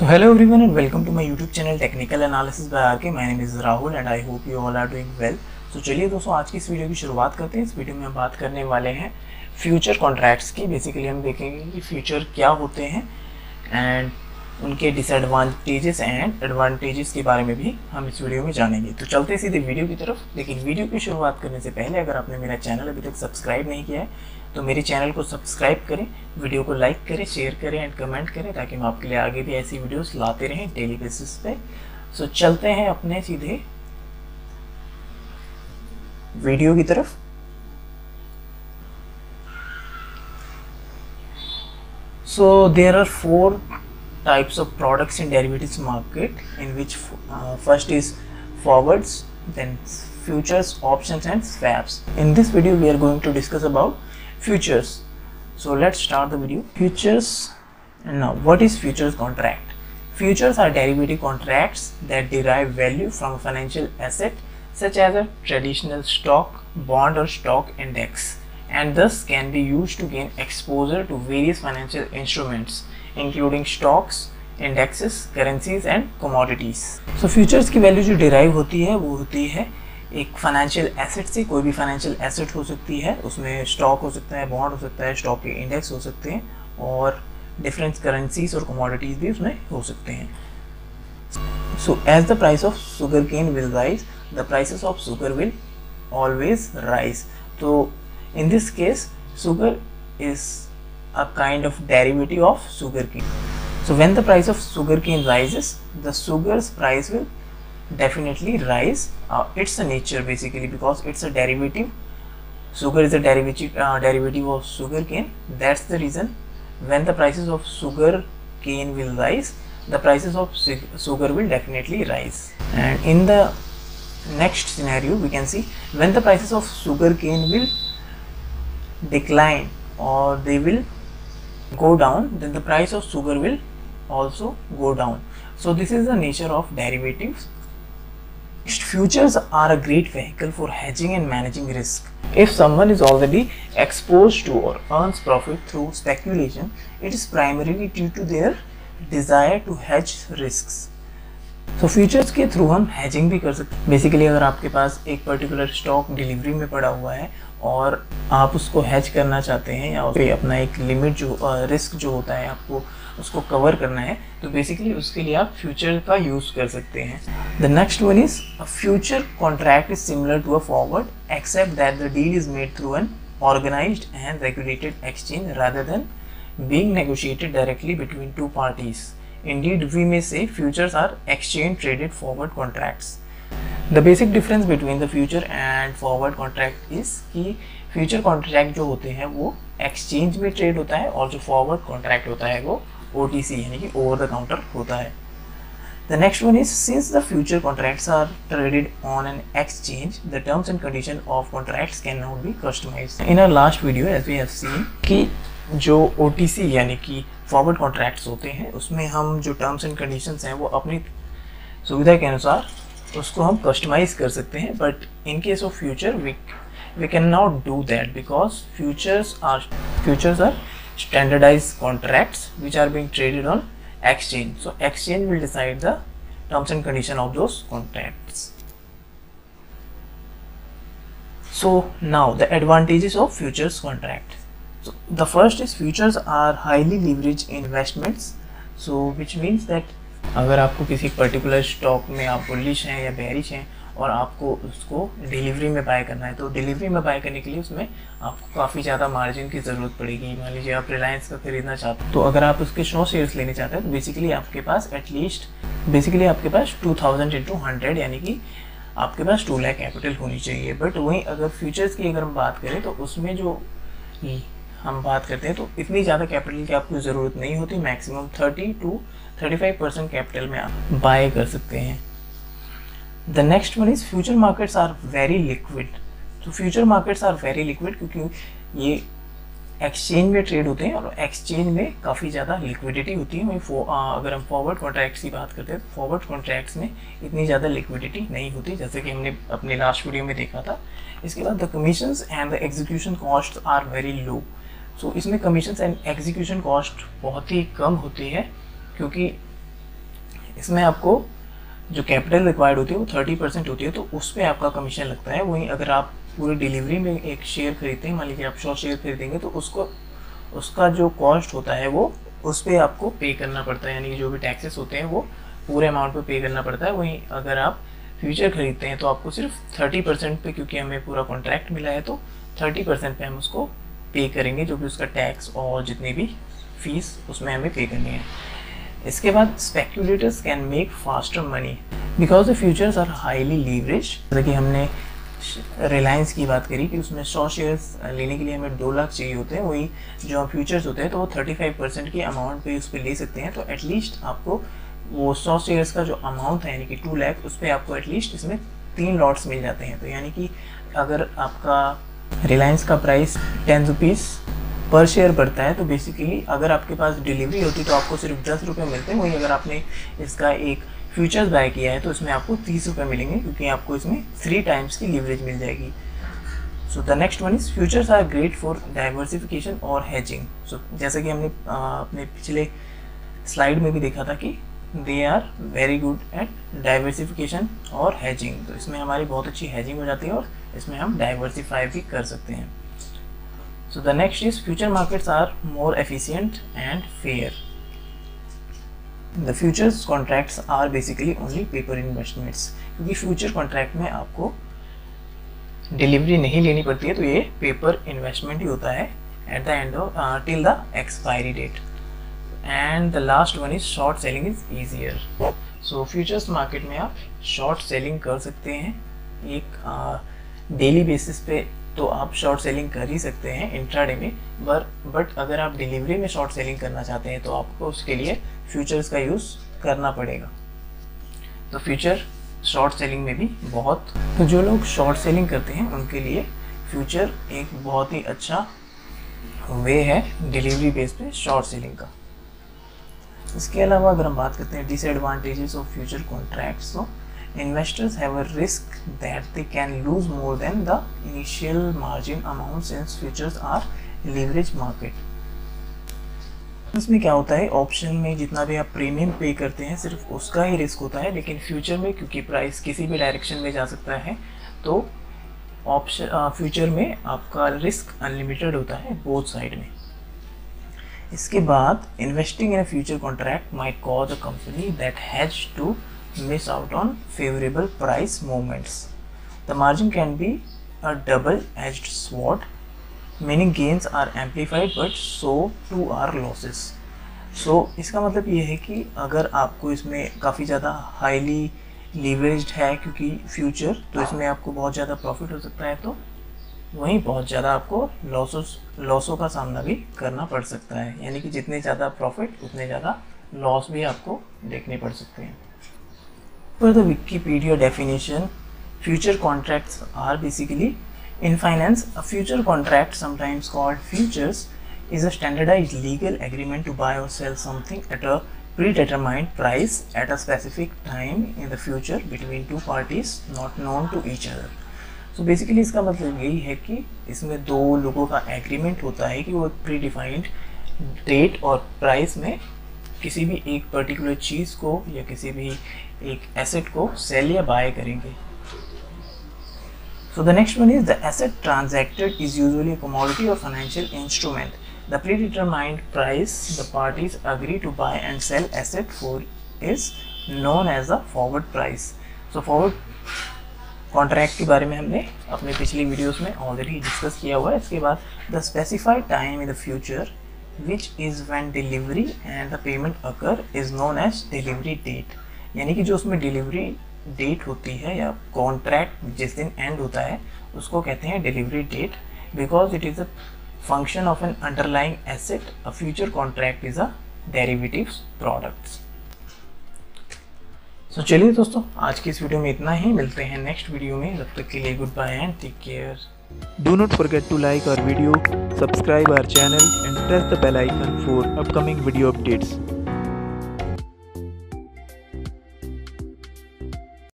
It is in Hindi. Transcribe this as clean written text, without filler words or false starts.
Hello everyone and welcome to my YouTube channel Technical Analysis by RK. My name is Rahul and I hope you all are doing well. So चलिए दोस्तों आज की इस वीडियो की शुरुआत करते हैं। इस वीडियो में हम बात करने वाले हैं फ्यूचर कॉन्ट्रैक्ट्स की। बेसिकली हम देखेंगे कि फ्यूचर क्या होते हैं एंड उनके डिसएडवांटेजेस एंड एडवांटेजेस के बारे में भी हम इस वीडियो में जानेंगे। तो चलते हैं सीधे वीडियो की तरफ। लेकिन वीडियो की शुरुआत करने से पहले अगर आपने मेरा चैनल अभी तक सब्सक्राइब नहीं किया है तो मेरे चैनल को सब्सक्राइब करें, वीडियो को लाइक करें, शेयर करें एंड कमेंट करें ताकि हम आपके लिए आगे भी ऐसी वीडियोस लाते रहें डेली बेसिस पे। सो चलते हैं अपने सीधे वीडियो की तरफ। So there are four types of products in derivatives market in which first is forwards, then futures, options and swaps. In this video we are going to discuss about futures. So let's start the video. Futures. Now what is futures contract? Futures are derivative contracts that derive value from a financial asset such as a traditional stock, bond or stock index, and thus can be used to gain exposure to various financial instruments including stocks, indexes, currencies and commodities. So futures की वैल्यू जो डिराइव होती है वो होती है एक फाइनेंशियल एसेट से। कोई भी फाइनेंशियल एसेट हो सकती है, उसमें स्टॉक हो सकता है, बॉन्ड हो सकता है, स्टॉक के इंडेक्स हो सकते हैं और डिफरेंट करेंसीज और कमोडिटीज भी उसमें हो सकते हैं। So as the price of sugar cane will rise, the prices of sugar will always rise. तो in this case sugar is a kind of derivative of sugarcane. So when the price of sugarcane rises, the sugar's price will definitely rise. It's a nature basically because it's a derivative. Sugar is a derivative of sugarcane. That's the reason when the prices of sugarcane will rise, the prices of sugar will definitely rise. And in the next scenario we can see when the prices of sugarcane will decline or they will go down, then the price of sugar will also go down. So this is the nature of derivatives. Next, futures are a great vehicle for hedging and managing risk. If someone is already exposed to or earns profit through speculation, it is primarily due to their desire to hedge risks. तो फ्यूचर्स के थ्रू हम हैजिंग भी कर सकते हैं। बेसिकली अगर आपके पास एक पर्टिकुलर स्टॉक डिलीवरी में पड़ा हुआ है और आप उसको हैज करना चाहते हैं या फिर अपना एक लिमिट जो रिस्क जो होता है आपको उसको कवर करना है, तो बेसिकली उसके लिए आप फ्यूचर का यूज़ कर सकते हैं। The next one is a future contract is similar to a forward except that the deal is made through an organised and regulated exchange rather than being negotiated directly between two parties. Indeed, we may say futures are exchange traded forward contracts. The basic difference between the future and forward contract is कि future contract जो होते हैं वो exchange में ट्रेड होता है और जो forward contract होता है वो OTC यानी कि over the counter होता है। The next one is since the future contracts are traded on an exchange, the terms and condition of contracts cannot be customized. In our last video, as we have seen कि जो OTC यानी कि फॉरवर्ड कॉन्ट्रैक्ट्स होते हैं उसमें हम जो टर्म्स एंड कंडीशंस हैं वो अपनी सुविधा के अनुसार उसको हम कस्टमाइज कर सकते हैं, but in case of future we can not do that because futures are standardise contracts which are being traded on exchange. So exchange will decide the terms and condition of those contracts. So now the advantages of futures contract. So the first is futures are highly leveraged investments, so which means that अगर आपको किसी पर्टिकुलर स्टॉक में आप बुलिश हैं या बेरिश हैं और आपको उसको डिलीवरी में बाय करना है, तो डिलीवरी में बाय करने के लिए उसमें आपको काफ़ी ज़्यादा मार्जिन की ज़रूरत पड़ेगी. मान लीजिए आप रिलायंस का खरीदना चाहते हैं तो अगर आप उसके 100 शेयर्स लेने चाहते हैं तो बेसिकली आपके पास एटलीस्ट 2000 into 100 यानी कि आपके पास 2 लाख कैपिटल होनी चाहिए. बट वहीं अगर फ्यूचर्स की अगर हम बात करें तो उसमें जो हम बात करते हैं तो इतनी ज़्यादा कैपिटल की आपको ज़रूरत नहीं होती. मैक्सिमम 30 to 35% कैपिटल में आप बाय कर सकते हैं. The next one is future markets are very liquid. तो future markets are very liquid क्योंकि ये एक्सचेंज में ट्रेड होते हैं और एक्सचेंज में काफ़ी ज़्यादा लिक्विडिटी होती है. वहीं अगर हम फॉरवर्ड कॉन्ट्रैक्ट्स की बात करते हैं तो फॉरवर्ड कॉन्ट्रैक्ट्स में इतनी ज़्यादा लिक्विडिटी नहीं होती जैसे कि हमने अपने लास्ट वीडियो में देखा था. इसके बाद the commissions and the execution cost are very low. So इसमें कमीशंस एंड एग्जीक्यूशन कॉस्ट बहुत ही कम होती है क्योंकि इसमें आपको जो कैपिटल रिक्वायर्ड होती है वो 30% होती है, तो उस पर आपका कमीशन लगता है। वहीं अगर आप पूरी डिलीवरी में एक शेयर खरीदते हैं, मान लीजिए आप 100 शेयर खरीदेंगे, तो उसका जो कॉस्ट होता है वो उस पर आपको पे करना पड़ता है, यानी कि जो भी टैक्सेस होते हैं वो पूरे अमाउंट पे पे करना पड़ता है। वहीं अगर आप फ्यूचर खरीदते हैं तो आपको सिर्फ 30% पे, क्योंकि हमें पूरा कॉन्ट्रैक्ट मिला है तो 30% पे हम उसको पे करेंगे, जो भी उसका टैक्स और जितनी भी फीस उसमें हमें पे करनी है। इसके बाद speculators can make faster money because the futures are highly leverage. जैसे कि हमने रिलायंस की बात करी कि उसमें 100 शेयर्स लेने के लिए हमें 2 लाख चाहिए होते हैं, वही जो फ्यूचर्स होते हैं तो वो 35% की अमाउंट पे उस पर ले सकते हैं। तो एटलीस्ट आपको वो 100 शेयर्स का जो अमाउंट है यानी कि 2 लाख, उस पर आपको एटलीस्ट इसमें 3 लॉट्स मिल जाते हैं। तो यानी कि अगर आपका रिलायंस का प्राइस 10 रुपीज़ पर शेयर पड़ता है, तो बेसिकली अगर आपके पास डिलीवरी होती तो आपको सिर्फ 10 रुपये मिलते हैं। वहीं अगर आपने इसका एक फ्यूचर्स बाय किया है तो इसमें आपको 30 रुपये मिलेंगे, क्योंकि आपको इसमें 3 टाइम्स की लीवरेज मिल जाएगी। So the next one is futures are great for diversification और हैजिंग। सो जैसे कि हमने अपने पिछले स्लाइड में भी देखा था कि they are very good at diversification और हैजिंग। तो इसमें हमारी बहुत अच्छी हैजिंग हो जाती है और इसमें हम डाइवर्सिफाई भी कर सकते हैं। So the next is future markets are more efficient and fair. The futures contracts are basically only paper investments, क्योंकि फ्यूचर कॉन्ट्रैक्ट में आपको डिलीवरी नहीं लेनी पड़ती है, तो ये पेपर इन्वेस्टमेंट ही होता है at the end of till the expiry date. And the last one is short selling is easier. So futures market में आप शॉर्ट सेलिंग कर सकते हैं, एक डेली बेसिस पे तो आप शॉर्ट सेलिंग कर ही सकते हैं इंट्राडे में, बट अगर आप डिलीवरी में शॉर्ट सेलिंग करना चाहते हैं तो आपको उसके लिए फ्यूचर्स का यूज़ करना पड़ेगा। तो फ्यूचर शॉर्ट सेलिंग में भी बहुत, तो जो लोग शॉर्ट सेलिंग करते हैं उनके लिए फ्यूचर एक बहुत ही अच्छा वे है डिलीवरी बेस पे शॉर्ट सेलिंग का। इसके अलावा अगर हम बात करते हैं डिसएडवांटेजेस ऑफ फ्यूचर कॉन्ट्रैक्ट्स, तो investors have a risk that they can lose more than the initial margin amount since futures are leverage market। इसमें क्या होता है, ऑप्शन में जितना भी आप प्रीमियम पे करते हैं सिर्फ उसका ही रिस्क होता है, लेकिन फ्यूचर में क्योंकि प्राइस किसी भी डायरेक्शन में जा सकता है तो ऑप्शन फ्यूचर में आपका रिस्क अनलिमिटेड होता है बोथ साइड में। इसके बाद investing in a future contract might cause a company that has to miss out on favorable price movements. The margin can be a double-edged sword, meaning gains are amplified but so too are losses. So इसका मतलब ये है कि अगर आपको इसमें काफ़ी ज़्यादा हाईली लीवरेज्ड है क्योंकि फ्यूचर, तो इसमें आपको बहुत ज़्यादा प्रॉफिट हो सकता है, तो वहीं बहुत ज़्यादा आपको लॉसों का सामना भी करना पड़ सकता है, यानी कि जितने ज़्यादा प्रॉफिट उतने ज़्यादा लॉस भी आपको देखने पड़ सकते हैं। For the Wikipedia definition, future contracts are basically, in finance, a future contract, sometimes called futures, is a standardized legal agreement to buy or sell something at a predetermined price at a specific time in the future between two parties not known to each other. So basically इसका मतलब यही है कि इसमें 2 लोगों का एग्रीमेंट होता है कि वो प्रीडिफाइंड डेट और प्राइस में किसी भी एक पर्टिकुलर चीज़ को या किसी भी एक एसेट को सेल या बाय करेंगे। So the next one is the asset transacted is usually a commodity or financial instrument. The predetermined price the parties agree to buy and sell asset for is known as the forward price. So forward contract के बारे में हमने अपने पिछली वीडियोस में ऑलरेडी डिस्कस किया हुआ है। इसके बाद the specified time in the future which is when delivery and the payment occur is known as delivery date, यानी कि जो उसमें डिलीवरी डेट होती है या कॉन्ट्रैक्ट जिस दिन एंड होता है उसको कहते हैं delivery date, because it is a function of an underlying asset. A future contract is a derivatives products. So चलिए दोस्तों, आज की इस वीडियो में इतना ही, मिलते हैं नेक्स्ट वीडियो में, तब तक के लिए goodbye and take care. Do not forget to like our video, subscribe our channel and press the bell icon for upcoming video updates.